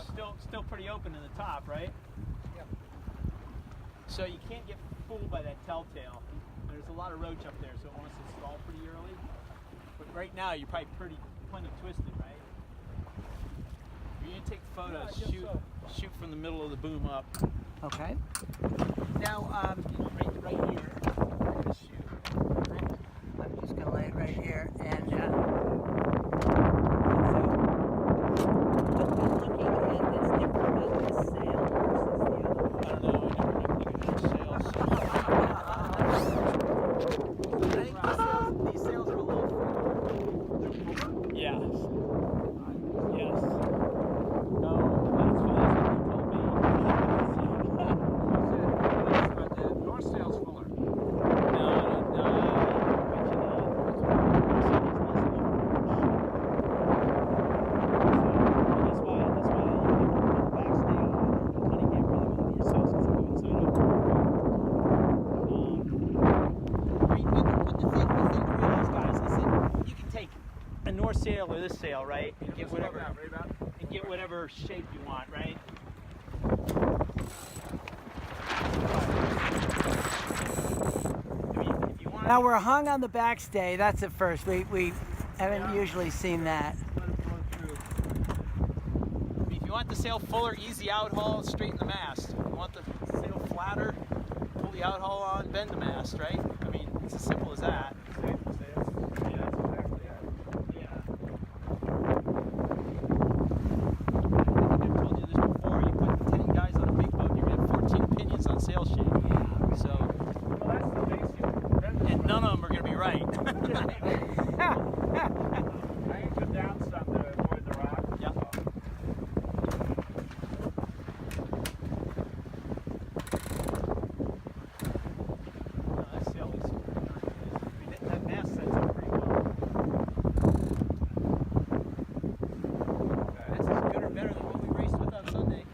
Still pretty open in the top, right? Yep. So you can't get fooled by that telltale. There's a lot of roach up there, so it wants to stall pretty early. But right now, you're probably plenty twisted, right? You're gonna take photos, shoot from the middle of the boom up. Okay. Now, right here. We're gonna shoot. I'm just gonna lay it right here, and so what we're looking at that's different about this sail versus the other one. I don't know. I never think of sails. I think these sails are a little fuller. Yes. Yes. No, that's what they told me. But the north sail's fuller. Sail or this sail, right? And get whatever shape you want, right? If you want. Now we're hung on the backstay. That's at first. We haven't usually seen that. Let it flow through. If you want the sail fuller, easy outhaul, straighten the mast. If you want the sail flatter, pull the outhaul on, bend the mast, right? I mean, it's as simple as that. Sail shape. Yeah. So, well, that's the basic. And none of them are going to be right. I can come down some to avoid the rock. Yep. No, that sail is. I mean, that mast sets up pretty well. Okay. That's as good or better than what we raced with on Sunday.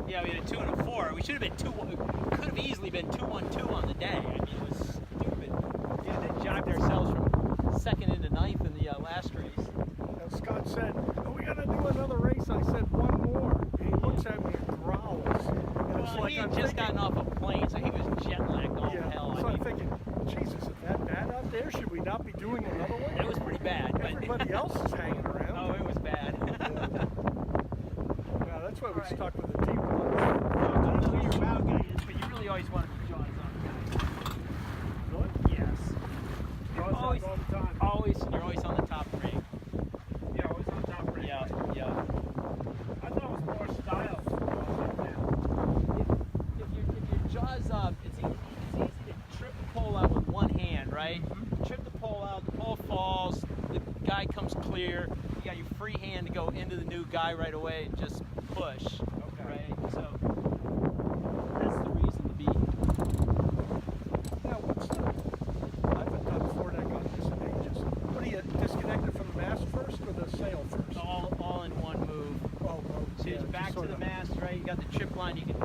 Yeah, we had a 2 and a 4. We should have been 2. Could have easily been 2-1-2 on the day. I mean, it was stupid. Yeah, they jogged ourselves from second into ninth in the last race. And Scott said, "Oh, we got to do another race." I said, "One more." He looks at me and growls. And it's Well, like he had just gotten off a plane, so he was jet lagged all hell. So I I'm mean, thinking, Jesus, is that bad out there? Should we not be doing another one? it was pretty bad. But Everybody else is hanging around. oh, it was bad. Yeah, that's why we stuck with the deep one. I don't know who your bow guy is, but you really always want to be jaws on. Really? Yes. Jaws Always, all the time. you're always on the top ring. Yeah, always on top ring. Yeah. I thought it was more style. If your jaw's up, it's easy to trip the pole out with one hand, right? Mm-hmm. Trip the pole out, the pole falls, the guy comes clear, you got your free hand to go into the new guy right away and just push. Okay. Right? So that's the reason to be. Now, what's the... I haven't done foredeck on this in ages. What do you disconnect it from the mast first or the sail first? All in one move. Oh, So yeah, it's back just to sort the of- mast, right? You got the trip line. You can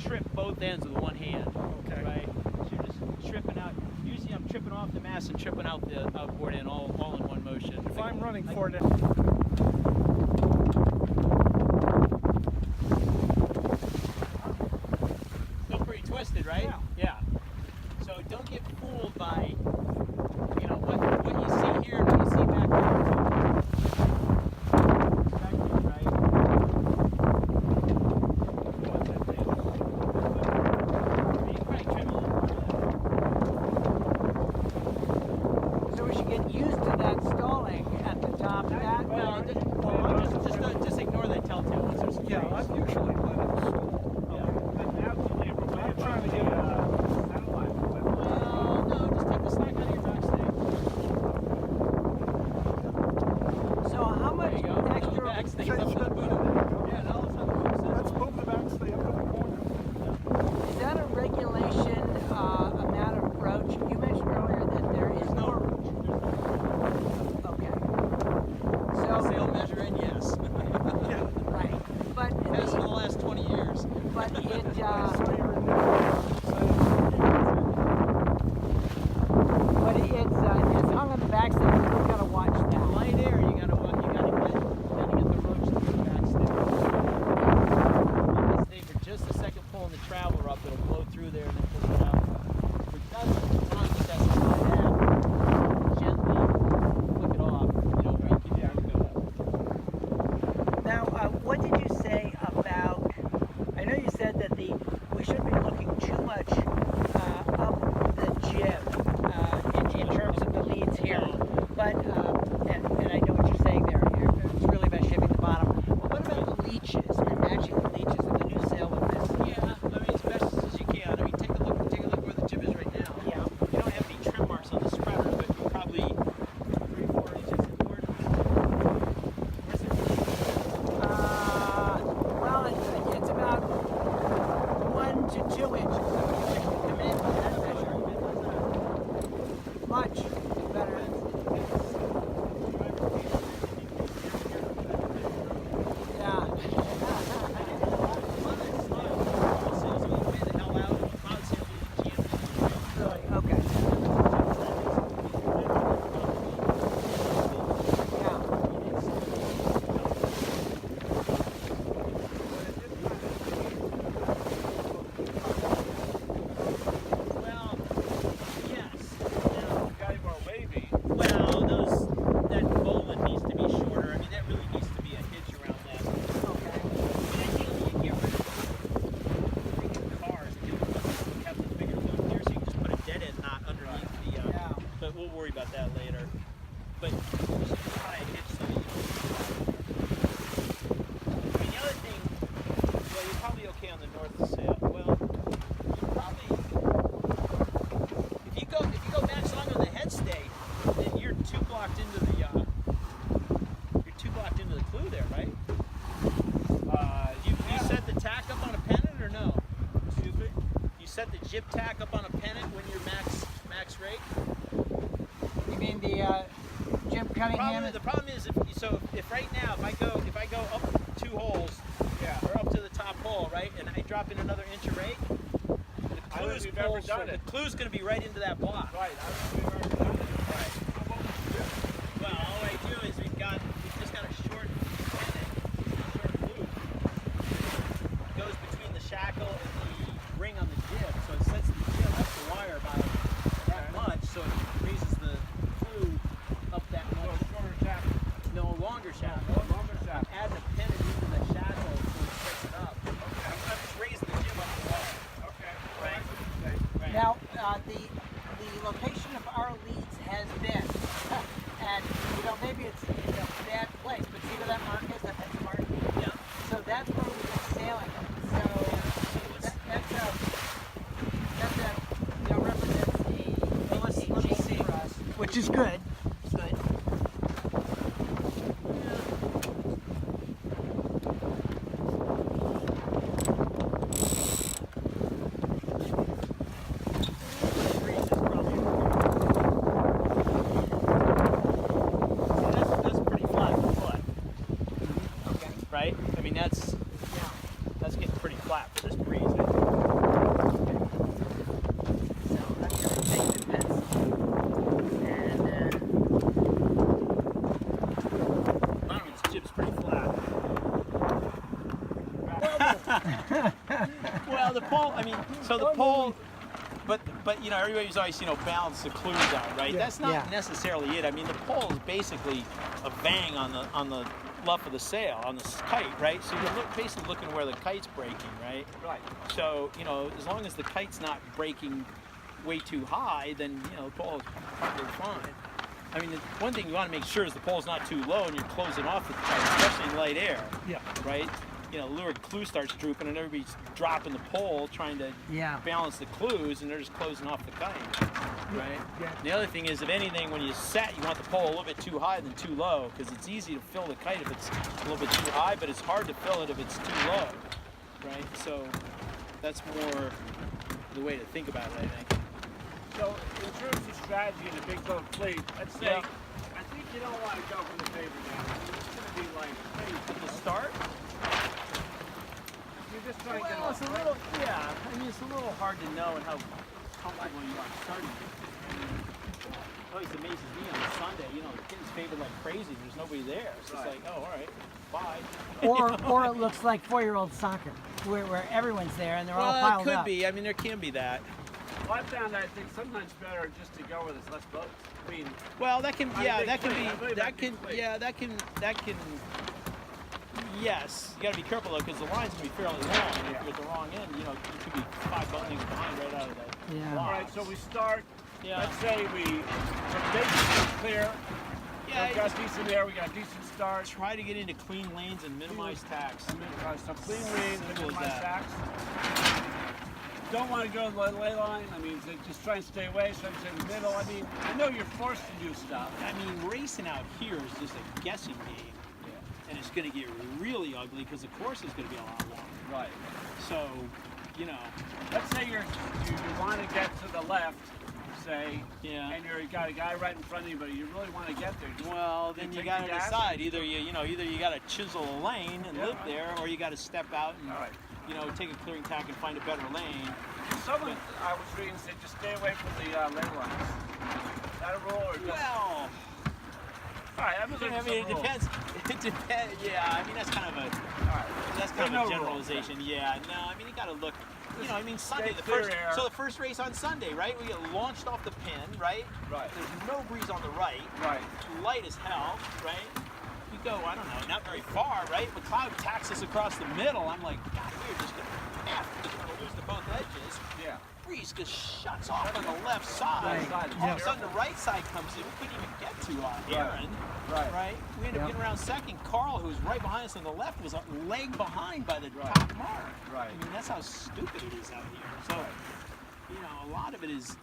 trip both ends with one hand. Okay. Right. So you're just tripping out. Usually I'm tripping off the mast and tripping out the outboard end all in one motion. If I'm running foredeck... Still pretty twisted, right? Yeah. So don't get fooled by, what you see here and what you see back there. Perspective, right? You can probably trim a little more. So we should get used to that stalling at the top. That Just ignore that telltale once there's Yeah, I've usually let it stall. I'm trying to get satellite. Well, no, just take the slack out of your backstay. So how much There you go. extra? Backstay up to the boom. Yeah, no, it's on the boom. Let's move the backstay up in the corner. Is that a regulation amount of roach? You mentioned earlier sail measure in, yes. right. But Has for the last 20 years. but it but it's hung on the backstay. We've got to watch that. Light air, you gotta get the roach to the backstay. If they stay for just a second pulling the traveler up, it'll blow through there and then push it out. If it doesn't, as long as it doesn't do that, gently flick it off. You know, right, keep it going. Now, what did you say about? I know you said that we shouldn't be looking too much up the jib in terms of the leads here, but and I know what you're saying there. It's really about shipping the bottom. But what about the leeches? Or matching the leeches of the new sail with this? Yeah, I mean, as best as you can. I mean, take a look where the jib is right now. Yeah. You don't have any trim marks on the spreader, but you're probably 3-4 inches inward. Where's it? Well, it's about 1 to 2 inches. So you can come in with that measure. Much better. Yeah. Really? Okay. Yeah. Well, yes. Got it more wavy. Well, that bowline needs to be shorter. I mean, that really needs to be a hitch around that. Okay. Ideally, you get rid of freaking cars and have the bigger loop here, so you can just put a dead end knot underneath the. Yeah. But we'll worry about that later. But you should try a hitch so that you. I mean, the other thing. Well, you're probably okay on the north sail. Well, you probably. If you go back so long on the head stay, then you're too blocked into the clue there, right? You set the tack up on a pennant or no? Excuse me? You set the jib tack up on a pennant when you're max rate? You mean the Jim Cunningham? The problem is if right now if I go up 2 holes, Yeah. or up to the top hole, right, and I drop in another inch of rake, I don't think we've ever done the it. clue's going to be right into that block. Right. I don't think we've ever done it. Right. Well, all I do is we've just got a short pennant, short loop. It goes between the shackle and the ring on the jib, so it sets the jib up the wire by that much, so it raises the clue up that So much. shorter shaft. No longer shackle. Longer shaft. I'm adding a pennant into the shackle so it sets it up. I'm just raising the jib up the wire. Okay. Right. Right. Now, the location of our leads has been, and maybe it's in a bad place, but see where that mark is? That's mark. Yeah. So that's where we've been sailing. So that represents a change for us, which is good. Good. That's pretty flat foot, Okay. right? I mean that's getting pretty flat for this breeze. I think. So I'm going to take the fence and Bottom of this jib's pretty flat. Well, the pole. I mean, so the pole. But everybody's always balance the clues out, right? Yeah. That's not Yeah. necessarily it. I mean, the pole is basically a bang on the luff of the sail on the kite, right? So you're basically looking where the kite's breaking, right? Right. So as long as the kite's not breaking way too high, then the pole is probably fine. I mean, the one thing you want to make sure is the pole's not too low and you're closing off the kite, especially in light air. Yeah. Right? Lure clue starts drooping and everybody's dropping the pole trying to balance the clues and they're just closing off the kite, right? Yeah. The other thing is, if anything, when you set, you want the pole a little bit too high than too low, because it's easy to fill the kite if it's a little bit too high, but it's hard to fill it if it's too low, right? So that's more the way to think about it, I think. So in terms of strategy in a big boat fleet, let's say, Yeah. I think you don't want to go for the favor now. start? You're just trying to get Well, off. it's a little, yeah. I mean, it's a little hard to know and how comfortable you are starting. It always amazes me on a Sunday. You know, the kids favored like crazy. There's nobody there. It's just Right. like, oh, all right, bye. Or it looks like 4-year-old soccer, where everyone's there and they're all Well, piled it could up. be. I mean, there can be that. Well, I found I think sometimes better just to go where there's less boats. I mean, Well, that can, I yeah, think that can clean. I be, believe that that can, can clean. yeah, that can. Yes, you got to be careful though, because the line's gonna be fairly long. And if Yeah. you're at the wrong end, you know, you could be 5 boat lengths behind right out of that. Yeah. all right, so we start. Yeah. Let's say the base is clear. Yeah, We've got decent air. We got decent start. try to get into clean lanes and minimize tax. Some clean lanes and Simple as minimize that. tacks. Don't want to go to the lay line. I mean, just try and stay away. Try and stay in the middle. I mean, I know you're forced to do stuff. I mean, racing out here is just a guessing game, and it's going to get really ugly because the course is going to be a lot longer. Right. So, you know, Let's say you want to get to the left, say, yeah. and you got a guy right in front of you, but you really want to get there. Just Well, then you take got the to gas? decide. Either either you got to chisel a lane and Yeah. live there, or you got to step out and All right. take a clearing tack and find a better lane. Someone I was reading said just stay away from the lay lines. Is that a rule or just? Well, All right, I'm looking I at mean, it some rules. depends. It depends. Yeah, I mean that's kind of a All right. that's kind No of a rules. generalization. Yeah, no, I mean you got to look. You know, I mean Sunday, Stay the first. clear air. So the first race on Sunday, right? We get launched off the pin, right? Right. There's no breeze on the right. Right. Light as hell, right? We go, I don't know, not very far, right? McLeod tacks us across the middle. I'm like, God, we're just gonna lose to both edges. Yeah. Breeze just shuts off on the left side. Right. All of a sudden, the right side comes in. We couldn't even get to Aaron. Right. Right? We ended up Yeah. getting around second. Carl, who was right behind us on the left, was a leg behind by the Right. top mark. Right. I mean, that's how stupid it is out here. So, you know, a lot of it is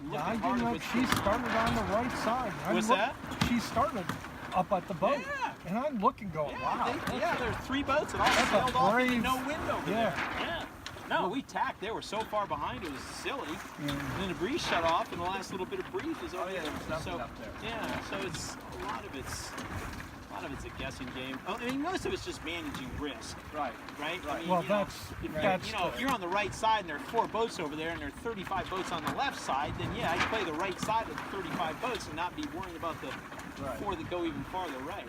looking I harder didn't know with she started on the right side. What's that? She started up at the boat. Yeah. And I'm looking going, wow. There were 3 boats and all That's a sailed off into brave- no wind over yeah. there. Yeah. No, we tacked. They were so far behind, it was silly. And then the breeze shut off, and the last little bit of breeze was over Oh, yeah, there. there was nothing So, up there. yeah, so it's a lot of it's a guessing game. Oh, I mean, most of it's just managing risk, Right. right? I Right. mean, Well, you know, that's if you're on the right side and there are 4 boats over there and there are 35 boats on the left side, then yeah, I can play the right side of the 35 boats and not be worrying about the Right. 4 that go even farther right.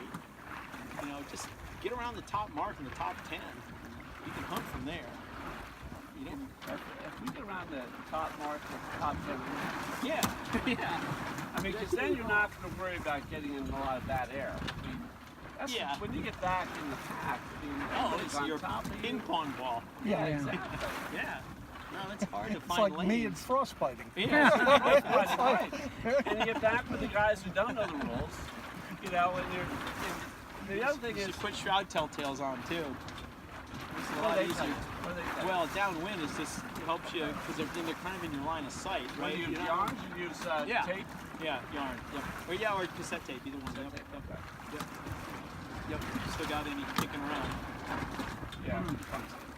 You know, just get around the top mark in the top 10. You can hunt from there. You know? If we get around the top mark, the top 10, Yeah, yeah. I mean, because then you're not going to worry about getting in a lot of bad air. I mean, that's Yeah. when you get back in the pack. I mean, Oh, everybody's it's on your top of you. ping pong ball. Yeah, Yeah. exactly. Yeah. No, it's hard to It's find like lanes. me and frostbiting. Yeah. Right. And you get back with the guys who don't know the rules, you know, and you're. And the other thing You is, should put shroud telltales on too. It's a what lot do they tell easier. you? What do they tell you? Well, downwind is just helps you because they're kind of in your line of sight, When right? you use know? yarns, you use Yeah. tape. Yeah, yarn. Yep. Or cassette tape, either one. Yep. Yep. Yep. Still got any kicking around? Yeah.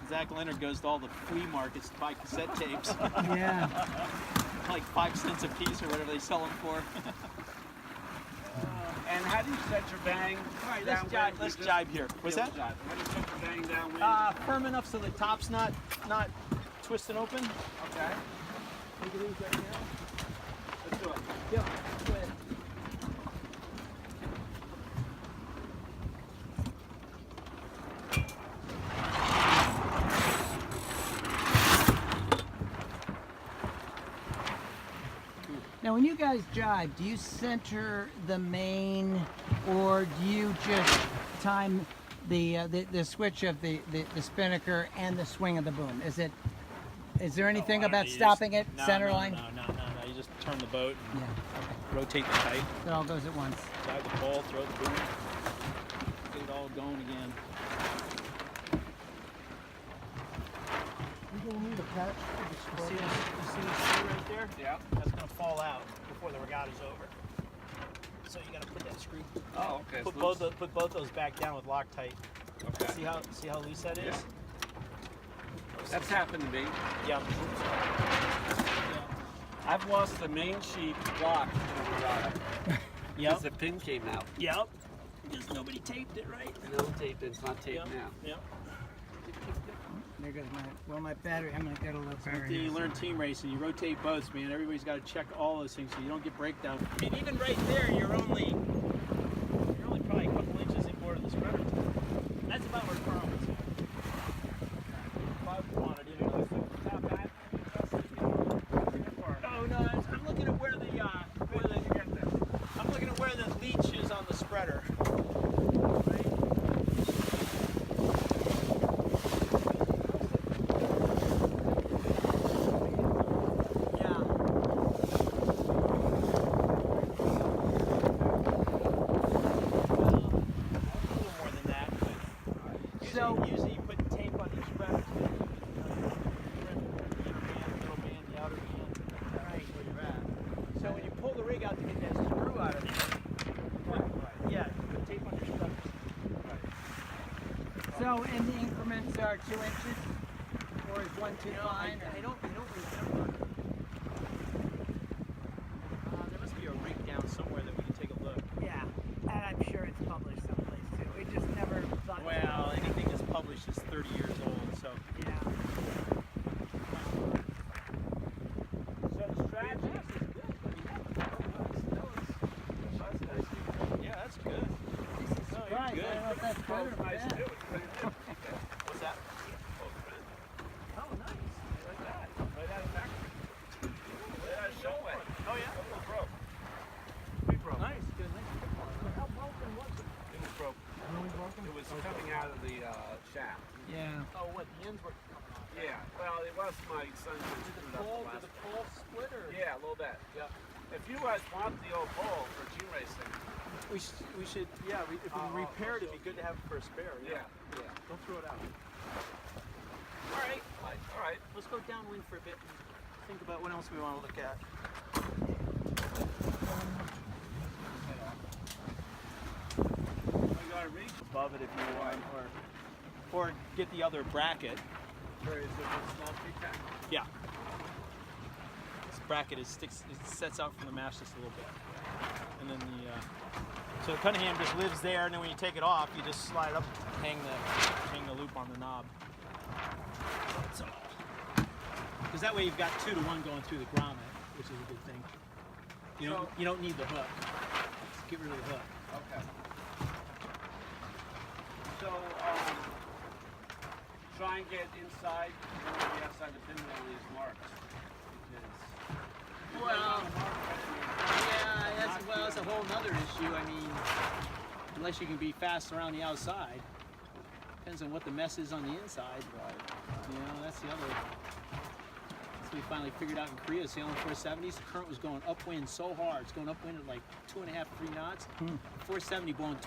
Zach Leonard goes to all the flea markets to buy cassette tapes, Yeah. like 5 cents a piece or whatever they sell them for. And how do you set your bang? All right, downwind? let's You just- jibe here. What's Yeah, that? jibe. How do you set your bang downwind? Firm enough so the top's not twisting open. Okay. Take it easy right now. Let's do it. Yeah, go ahead. Now, when you guys jibe, do you center the main, or do you just time the switch of the spinnaker and the swing of the boom? Is there anything Oh, I don't about know, you stopping just- it center line? No. You just turn the boat and Yeah. rotate the kite, It all goes at once. drive the ball, throw the boom, get it all going again. You're going to need a patch for the You see scroll. this screw right there? Yeah. That's gonna fall out before the regatta's over. So you gotta put that screw. Oh, okay. Put it's both those back down with Loctite. loose. Okay. See how loose that is? Yeah. That's happened to me. Yeah. I've lost the main sheet block in the regatta Yep. because the pin came out. Yep. Because nobody taped it, right? No tape. It's not taped now. Yep. There goes my battery. I'm gonna get a little battery. You learn team racing. You rotate boats, man. Everybody's got to check all those things so you don't get breakdown. I mean, even right there, you're only probably a couple inches inboard of the spreader. That's about where Carl was. If I wanted it, oh no, I'm looking at where I'm looking at where the leech is on the spreader. Usually you put tape on each spreader so that you can the inner band, middle band, the outer band, right where you're at. So when you pull the rig out to get that screw out of it, yeah, you put tape on your spreaders. So, and the increments are 2 inches, or is 1 too fine? I don't remember. There must be a rig down somewhere that we can take a look. Yeah, and I'm sure it's published someplace too. We just never thought. Well, anything that's published is 30 years old, so. Yeah. So the strategy is good. Yeah, that's good. Right. I don't know if that's good or Nice bad. too. It's pretty good. What's that? Oh, nice. Like that. Right out of factory. Right out of Showway. Oh yeah. It was broke. We broke. Nice, good. How broken was it? It was broke. Really broken? It was coming out of the shaft. Yeah. Oh, what? The ends were coming off. Yeah. Well, it was my son who screwed up the last. Did the pole split or? Yeah, a little bit. Yeah. If you guys want the old pole for team racing, We should, yeah, if we repaired it, it'd be good to have it for a spare. yeah. Don't throw it out. All right. All right. Let's go downwind for a bit and think about what else we want to look at. We got to reach. Above it if you want, or get the other bracket. Where is it? Small peak tank. Yeah. This bracket it sets out from the mash just a little bit, and then so the Cunningham just lives there, and then when you take it off, you just slide it up, hang the loop on the knob. That's all. Because that way you've got 2 to 1 going through the grommet, which is a good thing. You don't need the hook. Just get rid of the hook. Okay. So, try and get inside, you don't want to be outside the pinwheel on these marks. Well, yeah, that's a whole nother issue. I mean, unless you can be fast around the outside, depends on what the mess is on the inside. Right. That's the other. That's what we finally figured out in Korea. Sailing 470s, the current was going upwind so hard. It's going upwind at like 2.5, 3 knots. 470 blowing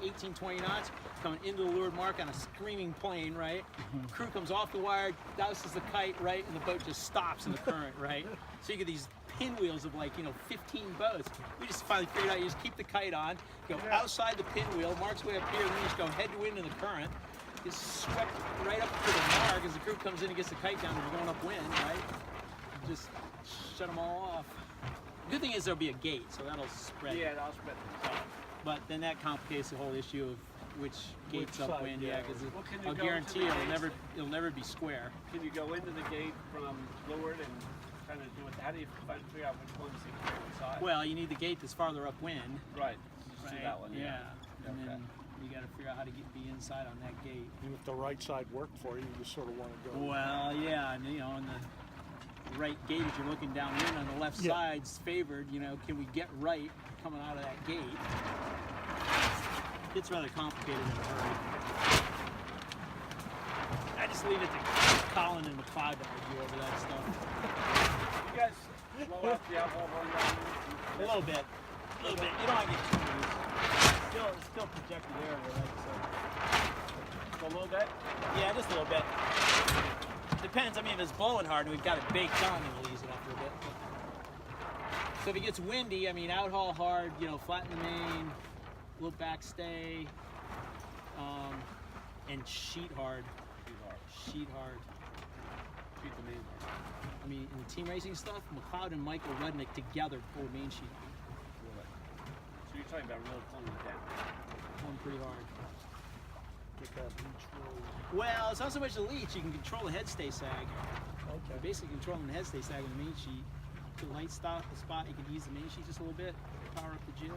18, 20 knots, coming into the leeward mark on a screaming plane, right? Crew comes off the wire, douses the kite, right, and the boat just stops in the current, right? So you get these pinwheels of 15 boats. We just finally figured out you just keep the kite on, go outside the pinwheel, marks way up here, and then you just go head to wind in the current. Just swept right up to the mark as the crew comes in and gets the kite down and we're going upwind, right? Just shut them all off. The good thing is there'll be a gate, so that'll spread. Yeah, that'll spread. But then that complicates the whole issue of which gate's side, upwind, yeah. because Well, can you I'll go guarantee to the it'll never be square. Can you go into the gate from leeward and kind of do it? How do you figure out which one's inside? Well, you need the gate that's farther upwind. Right. See Right? that one? Yeah. And Okay. then you got to figure out how to be inside on that gate. And if the right side worked for you, you sort of want to go. Well, yeah, and and the right gate as you're looking downwind on the left side's favored. Can we get right coming out of that gate? It's rather complicated in a hurry. I just leave it to Colin and McLeod to argue over that stuff. You guys blow out the alcohol on A little bit. You don't have to get too loose. It's still projected area, right? a little bit? Yeah, just a little bit. Depends. I mean, if it's blowing hard and we've got it baked on, then we'll ease it up a little bit. So if it gets windy, I mean, outhaul hard, flatten the main, a little backstay, and sheet hard. Sheet hard. Sheet the main hard. I mean, in the team racing stuff, McLeod and Michael Rudnick together pull main sheet. So you're talking about really pulling it down. Pulling pretty hard. Get that leech roll. Well, it's not so much the leech. You can control the head stay sag. Okay. You're basically controlling the head stay sag on the main sheet. The light spot, you can ease the main sheet just a little bit. Power up the jib.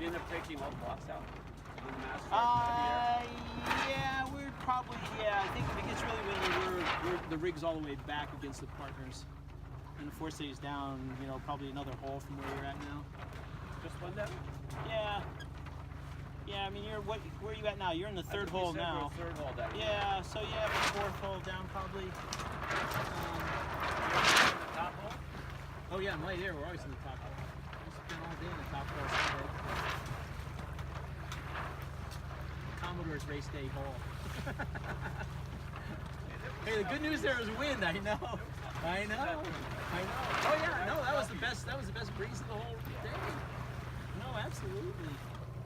You end up taking all the blocks out. In the master. Yeah, we're probably, I think if it gets really windy, the rig's all the way back against the partners. And the forestay's down, probably another hole from where you're at now. Just one down? Yeah. Yeah, I mean, where are you at now? You're in the third hole now. Third hole down. Yeah, so you have the fourth hole down probably. Top hole? Oh yeah, I'm right here. We're always in the top hole. We spent all day in the top hole Sunday. Commodore's race day hole. Hey, the good news there is wind. I know. Oh yeah, no, that was the best breeze of the whole day. No, absolutely.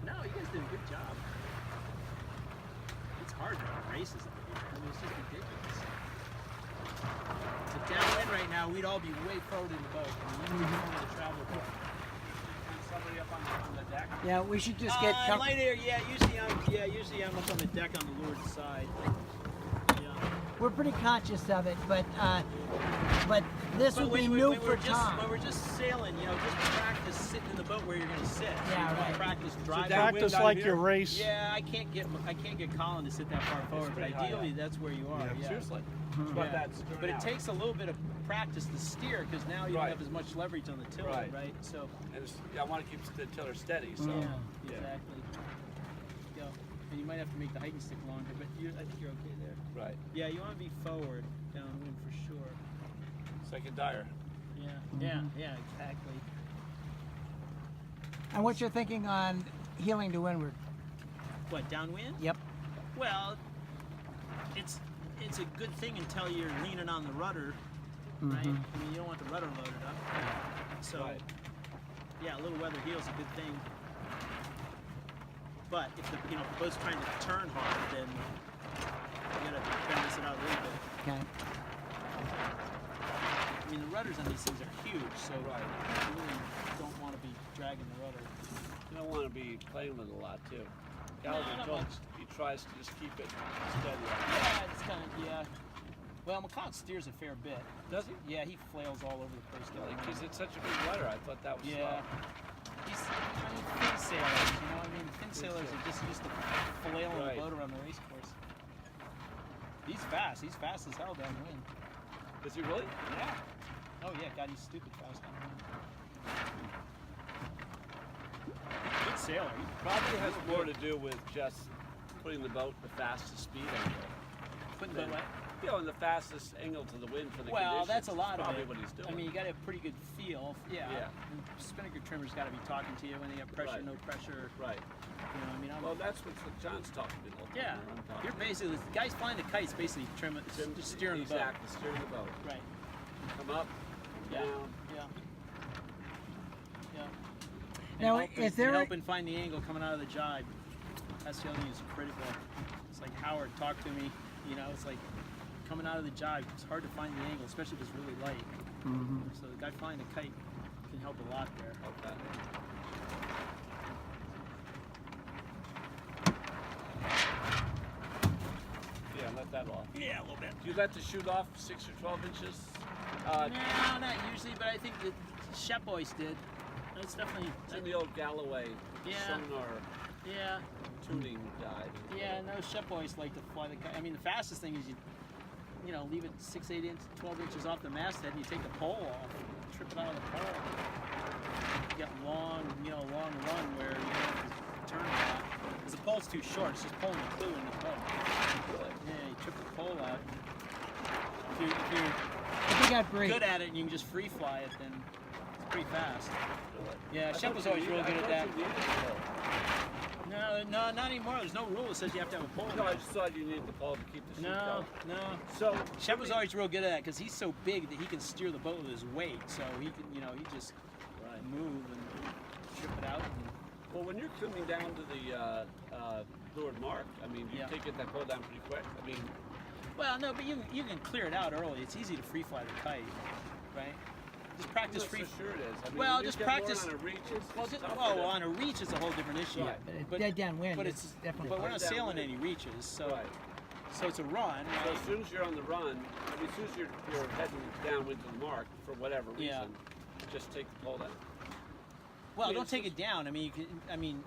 No, you guys did a good job. It's hard to run races up here. I mean, it's just ridiculous. But downwind right now, we'd all be way forward in the boat. I mean, you'd be on the travel boat. Somebody up on the deck? Yeah, we should just get light air, usually I'm up on the deck on the leeward side. Yeah. We're pretty conscious of it, but this would be new for Tom. When we're just sailing, just practice sitting in the boat where you're going to sit. Yeah, right. Practice driving. Practice like your race. Yeah, I can't get Colin to sit that far forward, but ideally that's where you are. Yeah. Seriously. Yeah. But it takes a little bit of practice to steer because now you don't have as much leverage on the tiller, right? So. And I want to keep the tiller steady. So. Yeah, exactly. Yeah. And you might have to make the hiking stick longer, but I think you're okay there. Right. Yeah, you want to be forward downwind for sure. It's like a dyer. Yeah, exactly. And what you're thinking on heeling to windward? What, downwind? Yep. Well, it's a good thing until you're leaning on the rudder, right? I mean, you don't want the rudder loaded up. So, yeah, a little weather heel is a good thing. But if the boat's trying to turn hard, then you gotta balance it out a little bit. Okay. I mean, the rudders on these things are huge, so you really don't want to be dragging the rudder. You don't want to be playing with it a lot, too. He tries to just keep it steady. Yeah, it's kind of, Well, McCall steers a fair bit. Does he? Yeah, he flails all over the place. Because it's such a big rudder, I thought that was slow. He's fin sailors, fin sailors are just used to flailing the boat around the race course. He's fast as hell downwind. Is he really? Yeah. Oh yeah, God, he's stupid fast downwind. Good sailor. He Probably has more to do with just putting the boat the fastest speed angle. Putting the boat what? In the fastest angle to the wind for the Well, conditions. that's a lot of probably it. what he's doing. I mean, you got to have a pretty good feel. Yeah. And spinnaker trimmer's got to be talking to you when they have pressure, no pressure. Right. Well, that's what John's talking to me about. Yeah. You're basically, the guy's flying the kite's basically just steering the boat. Exactly, steering the boat. Right. Come up, down. Yeah. Now, is there help and find the angle coming out of the jibe? That's the other thing that's critical. It's like Howard talked to me. It's like coming out of the jibe. It's hard to find the angle, especially if it's really light. So the guy flying the kite can help a lot there. Okay. Yeah, let that off. Yeah, a little bit. Do you let the chute off 6 or 12 inches? No, not usually, but I think the Shep boys did. That's definitely. It's in the old Galloway sonar tuning guide. Yeah, no, Shep boys like to fly the kite. I mean, the fastest thing is you leave it 6, 8 inches, 12 inches off the masthead, and you take the pole off, trip it out of the pole. You get long run where you have to turn a lot. Because the pole's too short, it's just pulling the clue in the boat. Really? Yeah, you trip the pole out. If you got you're good at it and you can just free fly it, then it's pretty fast. Really? Yeah, Shep was always really good at that. No, not anymore. There's no rule that says you have to have a pole. No, I just thought you needed the pole to keep the chute going. No. So Shep was always real good at that because he's so big that he can steer the boat with his weight. So he can, he just move and trip it out. Well, when you're coming down to the Leeward Mark, I mean, you take that boat down pretty quick. I mean, well, no, but you can clear it out early. It's easy to free fly the kite, right? practice I'm free. not so sure it is. I mean, Well, when you just get more practice. on a reach, it's Well, tougher on a reach is a whole different issue. Right. But dead downwind But is it's definitely. But we're not Downwind. sailing any reaches, so Right. so it's a run. So Right? as soon as you're on the run, I mean, as soon as you're heading downwind to the mark for whatever reason, Yeah. just take the pole down. Well, I mean, don't it's take just- it down. I mean, you can, I mean,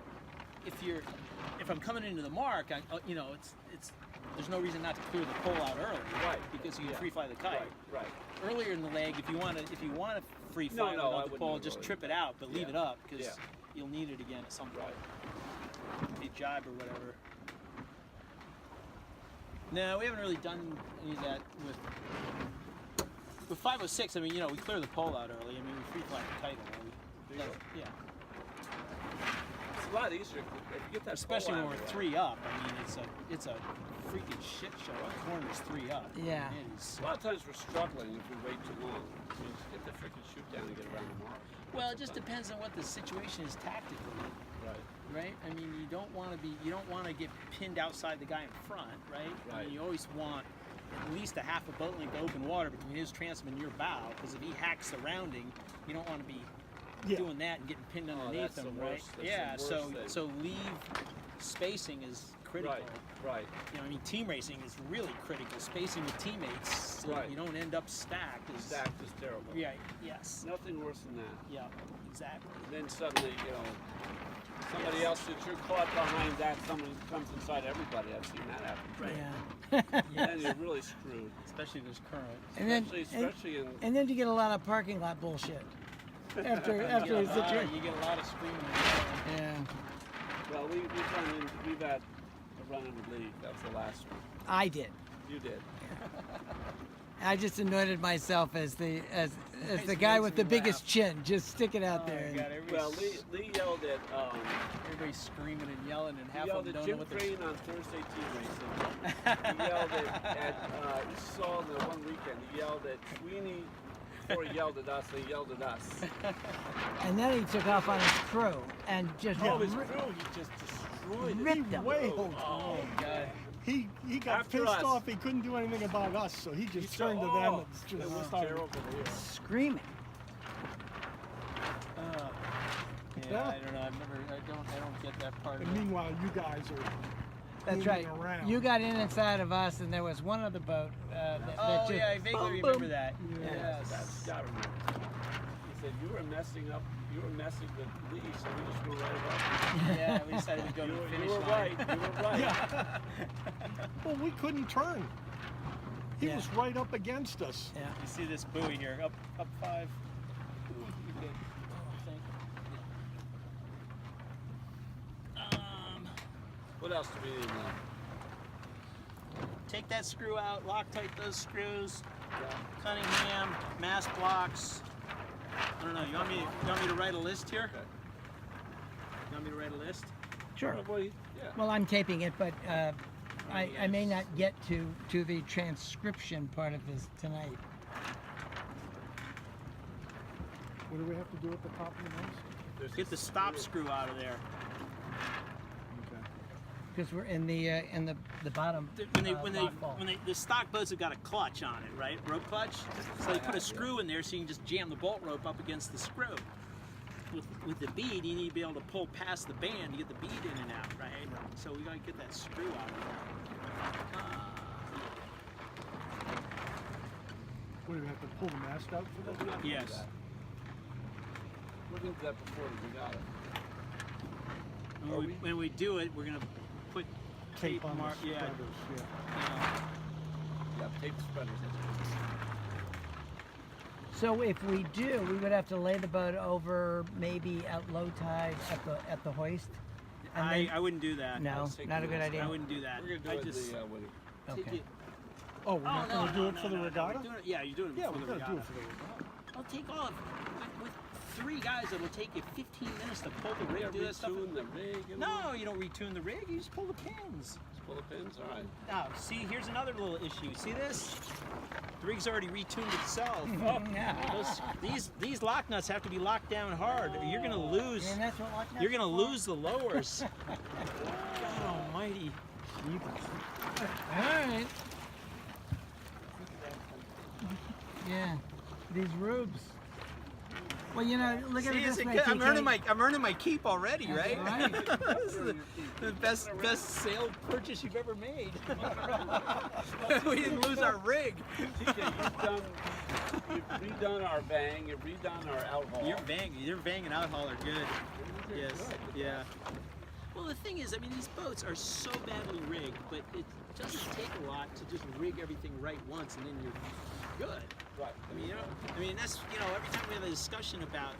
if I'm coming into the mark, it's there's no reason not to clear the pole out early, Right. Because you can Yeah. free fly the kite. Right. Earlier in the leg, if you want to free No, fly no, I without the wouldn't pole, do it just early. trip it out, but leave Yeah. it up because Yeah. you'll need it again at some point. Right. A jibe or whatever. No, we haven't really done any of that with 506. I mean, we clear the pole out early. I mean, we free fly the kite early. There you go. Yeah. It's a lot easier if you get that Especially pole when out we're of the 3 up. I mean, it's a freaking shit show. Our corner's 3 up. Yeah. It is. way. A lot of times we're struggling if we wait too long. I mean, just get the freaking chute down and get around the mark. Well, it just depends on what the situation is tactically, Right. right? I mean, you don't want to get pinned outside the guy in front, right? I Right. mean, you always want at least a half a boat length of open water between his transom and your bow, because if he hacks the rounding, you don't want to be doing that and getting pinned underneath that's the him, right? worst- that's the Yeah. worst So thing. so leave spacing is critical. Right. I mean, team racing is really critical. Spacing with teammates so that Right. you don't end up stacked. Is, Stacked is terrible. Yeah. Yes. Nothing worse than that. Yeah. Exactly. Then suddenly, somebody else that you're caught behind that, someone comes inside everybody. I've seen that happen. Right. Yeah. Then you're really screwed. Especially if there's current. And then Especially in and then you get a lot of parking lot bullshit after You a get a situation. lot of screaming. Yeah. well, we've had a run in the league. That was the last one. I did. You did. I just anointed myself as the Nice guy makes with the me biggest laugh. chin. Just stick it out Oh there. my and- God, Well, everybody's, Lee yelled at everybody's screaming and yelling, and half he of yelled them at don't know Jim what they're. Crane on Thursday team racing. He yelled at you saw in the one weekend. He yelled at Sweeney before he yelled at us. He yelled at us. And then he took off on his crew and just Oh, his ri- crew, he just destroyed it. ripped them. Wailed. Oh, God. He got After pissed us. off. He couldn't do anything about us, so he just turned to them and it just was started. terrible to hear. Screaming. Yeah, I don't know. I don't get that part of And it. meanwhile, you guys are That's moving right. around. You got in inside of us, and there was one other boat that Oh just yeah, I vaguely boom, remember boom. that. Yeah. Yes. That's gotta remember. He said you were messing with Lee, so we just went right about. Yeah, we decided to go to the You finish were line. right. You were right. Yeah. Well, we couldn't turn. He Yeah. was right up against us. Yeah. You see this buoy here, up 5. Ooh, you're good. I think. What else do we need now? Take that screw out, Loctite those screws, Yeah. Cunningham, mass blocks. I don't know, you want me to write a list here? Okay. You want me to write a list? Sure. Probably, yeah. Well, I'm taping it, but I may not get to the transcription part of this tonight. What do we have to do at the top of the nose? There's Get the this stop screw. screw out of there. Okay. Because we're in the bottom. The stock boats have got a clutch on it, right? Rope clutch. So they put a screw in there so you can just jam the bolt rope up against the screw. With the bead, you need to be able to pull past the band to get the bead in and out, right? So we gotta get that screw out of there. What do we have to pull the mast out for We're that? not gonna do Yes. that. We're gonna do that before we got it. When we do it, we're gonna put Tape on mark. the Yeah. spreaders, yeah. Yeah, tape spreaders. That's good. So if we do, we would have to lay the boat over maybe at low tide at the hoist. And then, I wouldn't do that. no, Let's take not a the good mast idea. I wouldn't do that. We're gonna do I it just in the winter. take Okay. it. Oh, we're not going to do it for the regatta? we're doing it- yeah, you're doing it Yeah, for we're the going to regatta. do it for the regatta. I'll take all of with 3 guys. It'll take you 15 minutes to pull the rig, Yeah, do that stuff. retune the rig. And No, you don't retune the rig. You just pull the pins. Just pull the pins. All right. Now, see, here's another little issue. See this? The rig's already retuned itself. These lock nuts have to be locked down hard, or you're gonna lose. And that's what lock nuts You're gonna are for. lose the lowers. God Almighty. All right. Yeah, these rubes. Well, you know, look at See, it is this it way, good? TK. I'm earning my keep already, That's right? right. This is the best sale purchase you've ever made. We didn't lose our rig. TK, you've redone our bang, you've redone our outhaul. Your bang and outhaul are good. Yes, yeah. Well, the thing is, I mean, these boats are so badly rigged, but it doesn't take a lot to just rig everything right once, and then you're good. Right. I mean, that's, every time we have a discussion about,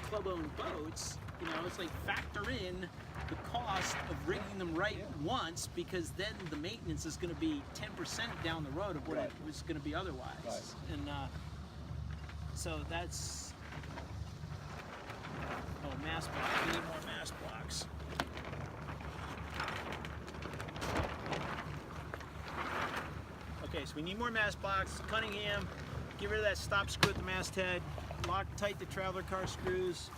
club-owned boats, it's like factor in the cost of rigging them right once, because then the maintenance is going to be 10% down the road of what it was going to be otherwise. Right. And so that's, mast blocks. We need more mast blocks. Okay, so we need more mast blocks. Cunningham, get rid of that stop screw at the masthead. Lock tight the traveler car screws.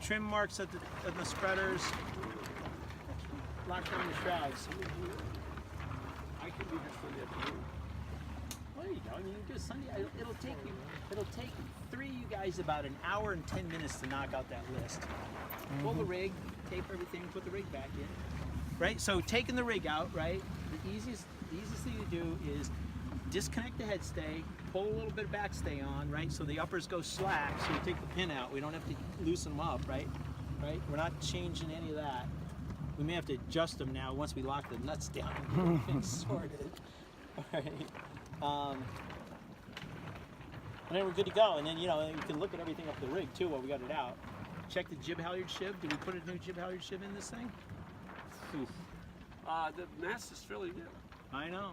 Trim marks at the spreaders. Lock down the shrouds. I can be here Sunday afternoon. Well, there you go. I mean, you can do Sunday. It'll take three of you guys about an hour and 10 minutes to knock out that list. Pull the rig, tape everything, put the rig back in. Right. So taking the rig out, right? The easiest thing to do is disconnect the head stay, pull a little bit of back stay on, right? So the uppers go slack, so you take the pin out. We don't have to loosen them up, right? Right? We're not changing any of that. We may have to adjust them now once we lock the nuts down and get everything sorted. All right. And then we're good to go. And then, you can look at everything up the rig too while we got it out. Check the jib halyard shiv. Did we put a new jib halyard shiv in this thing? Oof. The mast is fairly new. I know.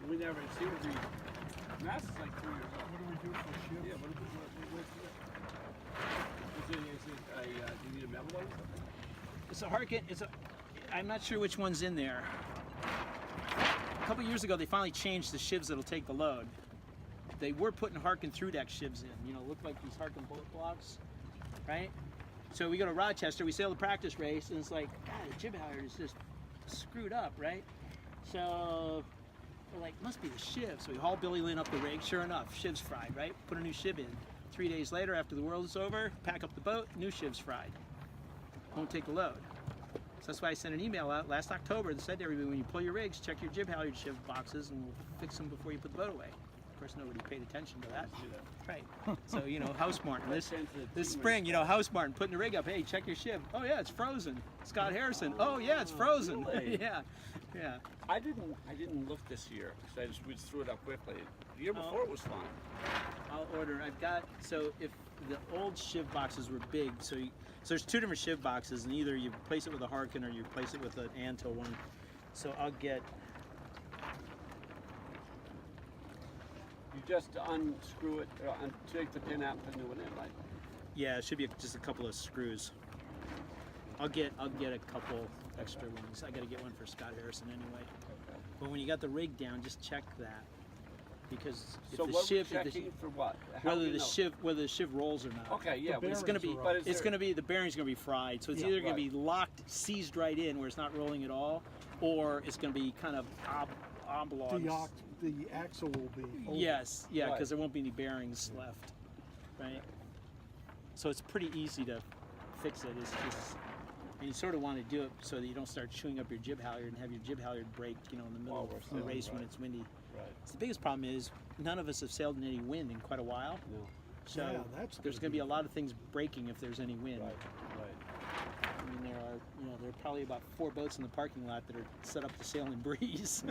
We never see what the mast is like 3 years old. What do we do for ships? Yeah, do you need a metal one or something? It's a Harken. I'm not sure which one's in there. A couple years ago, they finally changed the shivs that'll take the load. They were putting Harken through deck shivs in. Look like these Harken bullet blocks, right? So we go to Rochester, we sail the practice race, and it's like, God, the jib halyard is just screwed up, right? So we're like, must be the shiv. So we haul Billy Lynn up the rig. Sure enough, shiv's fried, right? Put a new shiv in. 3 days later, after the world is over, pack up the boat, new shiv's fried. Won't take the load. So that's why I sent an email out last October that said to everybody, when you pull your rigs, check your jib halyard shiv boxes, and we'll fix them before you put the boat away. Of course, nobody paid attention to that. Right. So, House Martin, this spring, House Martin putting the rig up. Hey, check your shiv. Oh yeah, it's frozen. Scott Harrison. Oh yeah, it's frozen. Really? Yeah. I didn't look this year because we just threw it up quickly. The year before it was fine. I'll order. So if the old shiv boxes were big, so there's two different shiv boxes, and either you replace it with a Harken or you replace it with an Anto one. So I'll get. You just unscrew it, take the pin out and put a new one in, right? Yeah, it should be just a couple of screws. I'll get a couple extra ones. I got to get one for Scott Harrison anyway. Okay. But when you got the rig down, just check that, because if So the what shiv, we're checking for what? How do whether we the know? whether the shiv rolls or not. Okay, yeah, but It's going to be, but it's going to be, the bearing's going to be fried. So it's either going to be locked, seized right in where it's not rolling at all, or it's going to be kind of oblongs. The axle will be open. Yes, yeah, because Right. there won't be any bearings left, right? So it's pretty easy to fix it. It's just, and you sort of want to do it so that you don't start chewing up your jib halyard and have your jib halyard break, in the middle While we're of the sailing, race when right. it's windy. Right. So the biggest problem is none of us have sailed in any wind in quite a while. No. So Yeah, that's there's gonna going to be a be- lot of things breaking if there's any wind. Right. I mean, there are probably about 4 boats in the parking lot that are set up to sail in breeze.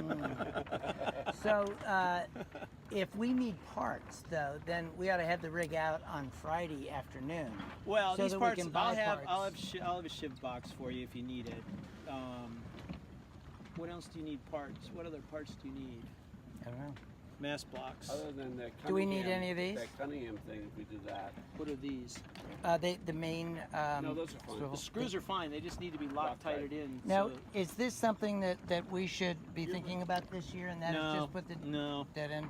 So, if we need parts, though, then we ought to have the rig out on Friday afternoon. Well, so these that parts, we can buy I'll have parts. I'll have a shiv box for you if you need it. What else do you need parts? What other parts do you need? I don't know. Mast blocks. Other than the Do we need Cunningham- any of these? That Cunningham thing, if we do that. What are these? The main. No, those are fine. swivel- The screws are fine. They just need to be Loctite. Loctited in. Now, so is this something that we should be thinking about this year, and that is no, just put the no, dead end?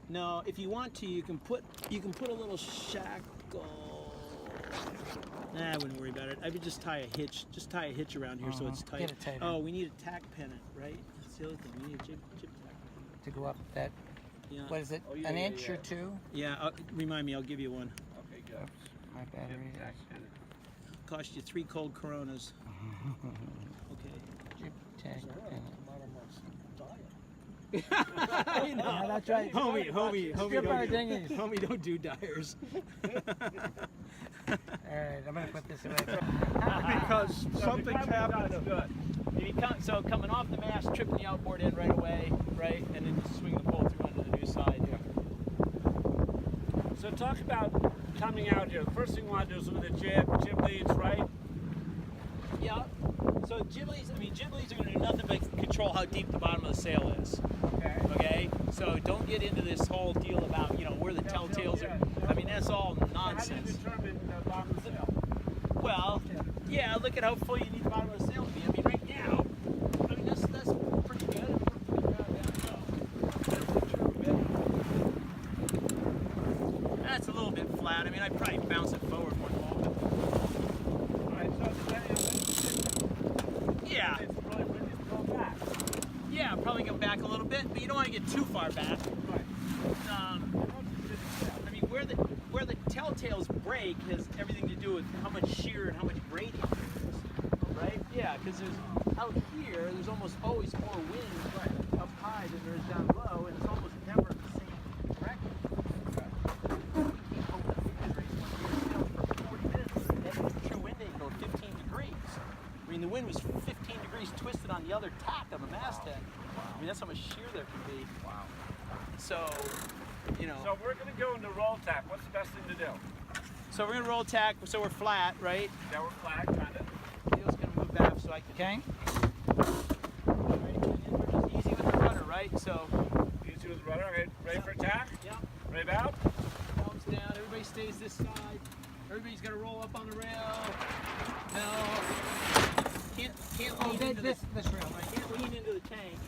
no. If you want to, you can put a little shackle. Nah, I wouldn't worry about it. I would just tie a hitch. Just tie a hitch around here so it's tight. Get it tighter. Oh, we need a tack pennant, right? That's the other thing. We need a jib tack pennant. To go up that. Yeah. What is it? Oh, yeah, an yeah, inch yeah. or two? Yeah. Remind me. I'll give you one. Okay, good. My battery. Cost you 3 cold Coronas. Okay. Jib tag. I know. Yeah, that's right. Homie, Strip our dinghies. homie, don't do dyers. Alright, I'm gonna put this away. Because something's happened. Good. So coming off the mast, tripping the outboard in right away, right, and then just swinging the pole through onto the new side. So talk about coming out here. The first thing you want to do is look at the jib leads, right? Yeah. So jib leads are going to do nothing but control how deep the bottom of the sail is. Okay. Okay. So don't get into this whole deal about where the telltales are. I mean that's all nonsense. How do you determine the bottom of the sail? Well, yeah. Look at how full you need the bottom of the sail to be. I mean right now, I mean that's pretty good. That's a little bit flat. I mean I'd probably bounce it forward one moment. Alright, so Yeah. it's probably go back. Yeah, probably go back a little bit, but you don't want to get too far back. Right. I mean, where the telltales break has everything to do with how much shear and how much gradient there is, right? Yeah, because out here, there's almost always more wind up high than there is down low, and it's almost never in the same direction. True wind angle of 15 degrees. I mean, the wind was 15 degrees twisted on the other tack of the masthead. I mean, that's how much shear there can be. Wow. So, So we're going to go into roll tack. What's the best thing to do? So we're going to roll tack so we're flat, right? Yeah, we're flat, kind of. Neil's going to move back so I can. Okay. Just easy with the rudder, right? So, Easy with the rudder. Okay, ready for attack? yeah, Ready out? thumbs down. Everybody stays this side. Everybody's got to roll up on the rail. No. Can't lean into this rail. I can't lean into the tank.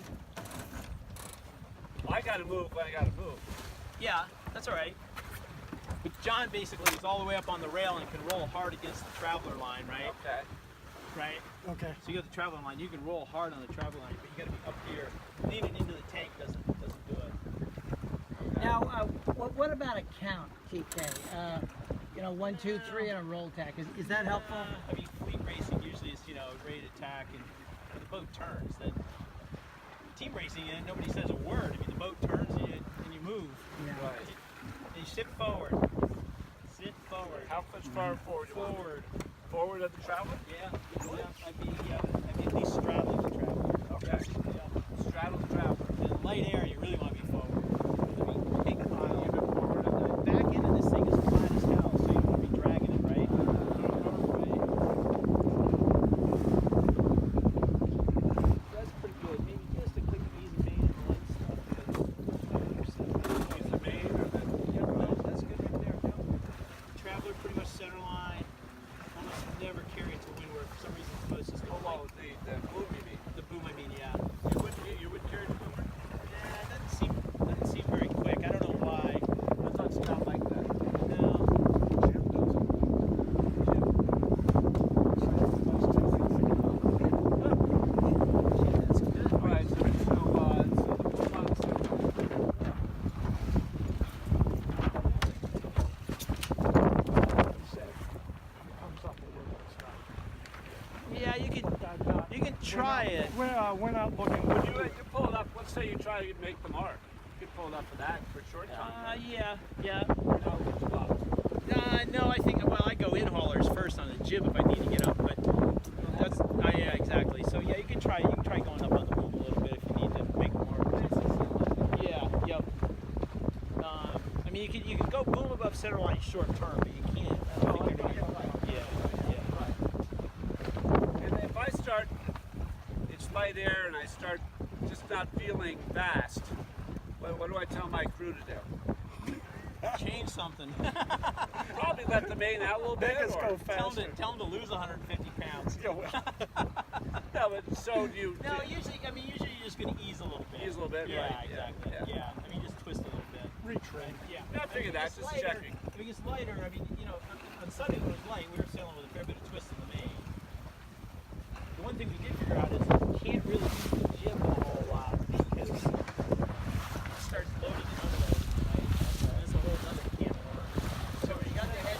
I got to move when I got to move. Yeah, that's all right. But John basically is all the way up on the rail and can roll hard against the traveler line, right? Okay. Right? Okay. So you got the traveler line. You can roll hard on the traveler line, but you got to be up here. Leaning into the tank doesn't do it. Now, what about a count, TK? 1, 2, 3 and a roll tack. Is that helpful? I mean, fleet racing usually is ready to tack and the boat turns. Then team racing, nobody says a word. I mean, the boat turns and you move. Yeah. Right. And you sit forward. Sit forward. How much far forward? You want? Forward. Forward of the traveler? Yeah. I'd be at least straddling the traveler. Okay. Yeah. Straddle the traveler. In light air, you really want to be forward. I mean, take the pile. The back end of this thing is flat as hell, so you don't want to be dragging it, right? That's pretty good. Maybe just a quick easy main and light stuff. Use the main or the... That's good right there. Yep. Traveler pretty much center line. Almost never carry it to windward. For some reason, it's supposed to just go Oh, the boom, you mean? the boom. I mean, yeah. You would carry the boomer? Yeah, it doesn't seem very quick. I don't know why. I thought it's not like that. No. Jim doesn't. That's good. All right, so the boom on the Yeah, you can try it. We're not looking. You pull it up. Let's say you try to make the mark. You could pull it up for that for short time. Yeah. No, No, I think, I go in haulers first on the jib if I need to get up, but that's, yeah, exactly. So yeah, you can try going up on the boom a little bit if you need to make more. Yeah, yep. I mean, you can go boom above center line short term, but you can't. I don't think you're gonna get, And if I start, it's light air, and I start just not feeling fast, what do I tell my crew to do? change something. Probably let the main out a little bit. Make us or- go faster. Tell them to lose 150 pounds. Yeah, well, No, but so do you. No, usually you're just going to ease a little bit. Ease a little bit, Yeah, right, yeah, exactly. yeah. Yeah. I mean, just twist a little bit. retrain. Yeah. Yeah, I figured that, If it's just lighter- checking. If it gets lighter, I mean, on Sunday when it was light, we were sailing with a fair bit of twist in the main. The one thing we did figure out is you can't really use the jib a whole lot because it starts loading and unloading, right? That's a whole other can of worms. So when you got the head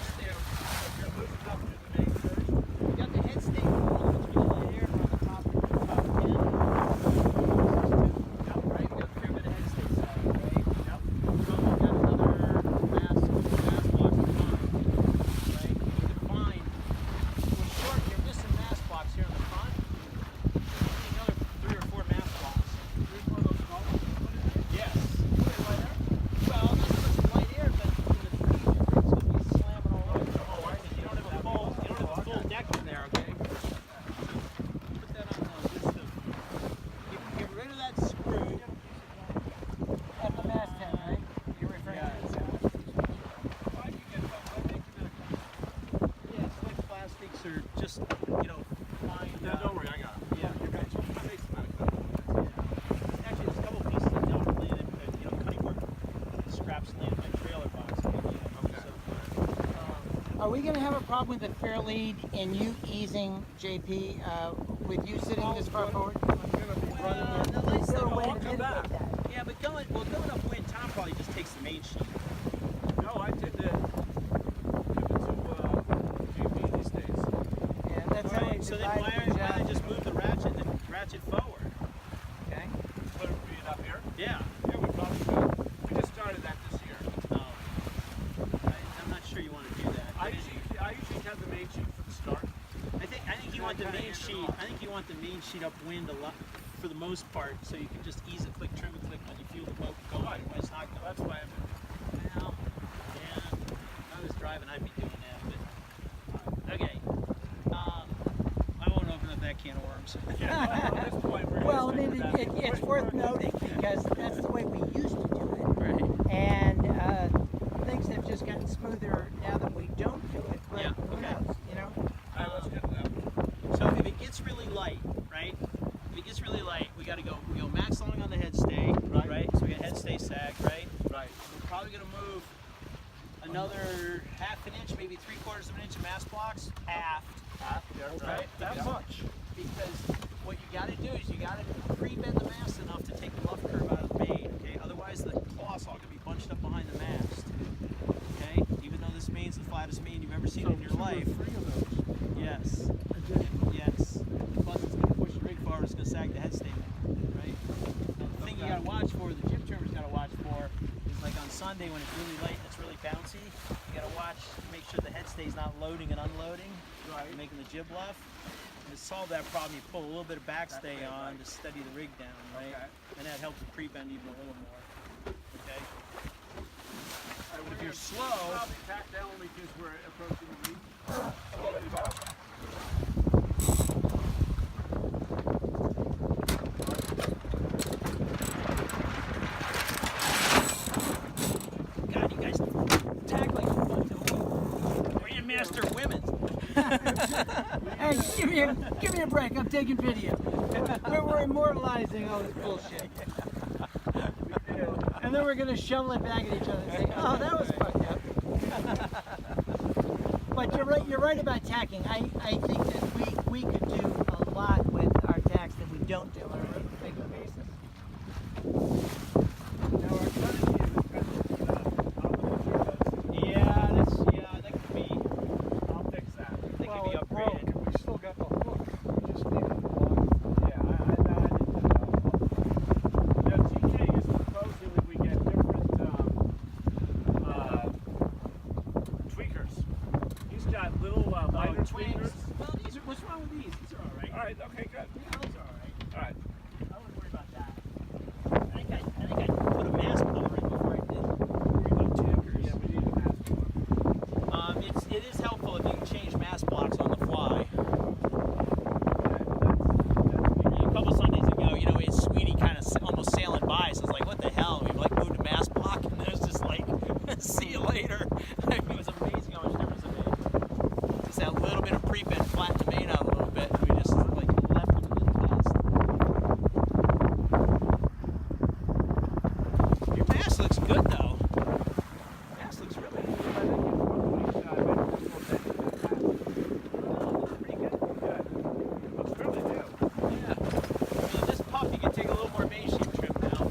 Are we going to have a problem with the fair lead in you easing JP with you sitting this far forward? I'm gonna be running the Is lights there a don't way all to come back. mitigate that? Yeah, but going upwind, Tom probably just takes the main sheet. No, I tend to give it to GP these days. Yeah, that's how we Alright, so then divide why the don't job. they just move the ratchet forward? Okay. Put it up here. Yeah. Yeah, we probably should. We just started that this year. I'm not sure you want to do that. I usually have the main sheet for the start. I think you want the main sheet. I think you want the main sheet upwind a lot for the most part, so you can just ease a click, trim a click when you feel the boat going. Right. When it's not going. That's why I'm. Well, yeah. If I was driving, I'd be doing that. But okay. I won't open up that can of worms. At this point, we're Well, I gonna mean, stick with that. it's worth noting because that's the way we used to do it. Right. And things have just gotten smoother now that we don't do it. But Yeah, who okay. knows, you know? All right, let's get to that. So if it gets really light, right? If it gets really light, we got to go. We go max long on the head stay, right? So we got head stay sag, right? Right. We're probably gonna move another half an inch, maybe 3/4 of an inch of mass blocks, half. Right. that much. Because what you got to do is you got to pre-bend the mast enough to take the luff curve out of the main. Okay. Otherwise, the cloth's all gonna be bunched up behind the mast. Okay. Even though this main's the flattest main you've ever seen in your life. 3 of those. Yes. I did. Yes. Plus it's going to push the rig forward, it's going to sag the head stay back, right? Now the thing you got to watch for, the jib trimmer's got to watch for, is like on Sunday when it's really light and it's really bouncy, you got to watch, make sure the head stay's not loading and unloading, Right. making the jib luff. And to solve that problem, you pull a little bit of backstay on to steady the rig down, right? Okay. And that helps you pre-bend even a little more, okay? But if you're slow- probably tack down because we're approaching the reef. God, you guys tack like Grandmaster women. Hey, give me a break. I'm taking video. We're immortalizing all this bullshit. And then we're gonna shovel it back at each other and say, "Oh, that was fucked up." But you're right about tacking. I think that we could do a lot with our tacks that we don't do on a regular basis. Now our cutting gear is kind of That could be. I'll fix that. They Well, could be it broke, upgraded. and we still got the hook. We just needed the line. Yeah, I didn't know. Now GK is proposing that we get different tweakers. He's got little lighter tweakers. Well, what's wrong with these? These are all right. All right, okay, good. Yeah, those are all right. All right. I wouldn't worry about that. I think I put a mask over it before I did worry about tweakers. Yeah, we need a mask for It is helpful if you can change mask blocks on the fly. A couple Sundays ago, it's Sweeney kind of almost sailing by, so it's like, what the hell? And we moved a mask block, and it was just like, see you later. I mean, it was amazing how much difference it made. Just that little bit of pre-bend flattened the main out a little bit, and we just left them in the dust. Your mask looks good though. Mask looks really good. Pretty good. Looks really new. Yeah. I mean, this puff you can take a little more main sheet trim now.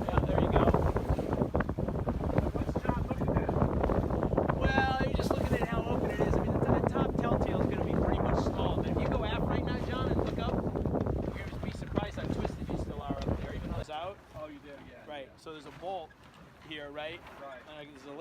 Yeah, there you go. What's John looking at? Well, you're just looking at how open it is. I mean, the top telltale is going to be pretty much stalled. But if you go aft right now, John, and look up, you're going to be surprised how twisted you still are up there, even though it's out. Oh, you did, yeah. Right. So there's a bolt here, right? Right. And there's a